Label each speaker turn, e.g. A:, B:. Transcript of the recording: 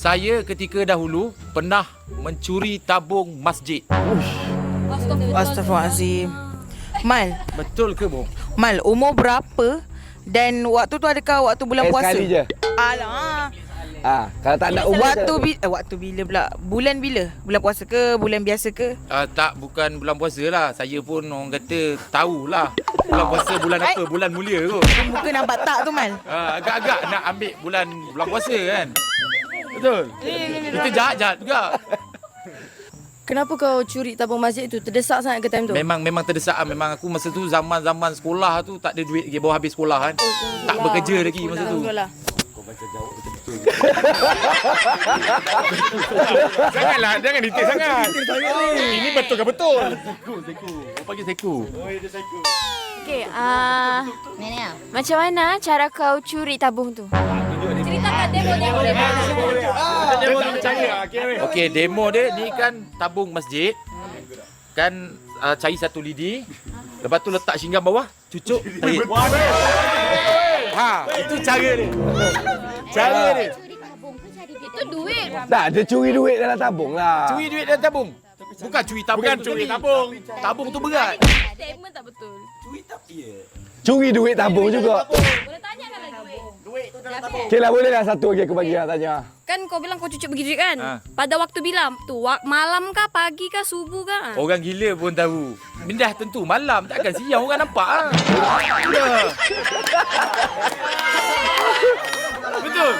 A: Saya ketika dahulu pernah mencuri tabung masjid.
B: Astaghfirullahaladzim. Mal,
A: Betul ke, Bong?
B: Mal, umur berapa? Dan waktu tu adakah waktu bulan puasa?
C: Sekali je.
B: Alah.
C: Kalau tak nak umur
B: Waktu bila pula? Bulan bila? Bulan puasa ke? Bulan biasa ke?
A: Tak, bukan bulan puasa lah. Saya pun orang kata tahulah. Bulan puasa bulan apa? Bulan mulia kot.
B: Muka nampak tak tu, Mal?
A: Agak-agak nak ambil bulan puasa kan? Betul? Kita jahat-jahat juga.
D: Kenapa kau curi tabung masjid tu? Terdesak sangat ke time tu?
A: Memang terdesak lah. Memang aku masa tu zaman sekolah tu tak ada duit lagi baru habis sekolah kan. Tak bekerja lagi masa tu.
D: Betul lah.
E: Janganlah, jangan detail sangat. Ini betul ke betul?
A: Seko. Orang panggil seko.
F: Okey, macam mana cara kau curi tabung tu? Ceritakan demo.
A: Okey, demo dia ni kan tabung masjid. Kan cari satu lidi. Lepas tu letak singgah bawah, cucuk tarik. Itu cara dia. Cara dia.
F: Itu duit.
C: Tak, dia curi duit dalam tabung lah.
A: Curi duit dalam tabung. Bukan curi tabung.
E: Bukan
A: tu
E: curi
A: tadi.
E: tabung.
A: Tabung tu berat.
F: Statement tak betul.
C: Curi duit tabung juga.
F: Boleh tanyakan lagi.
C: Okey lah, boleh lah satu lagi aku bagi lah tanya.
D: Kan kau bilang kau cucuk pergi duit kan?
A: Ha.
D: Pada waktu bila? Tu malam kah, pagi kah, subuh kah?
A: Orang gila pun tahu. Dah tentu malam, takkan siang orang nampak ah. Ya. Betul.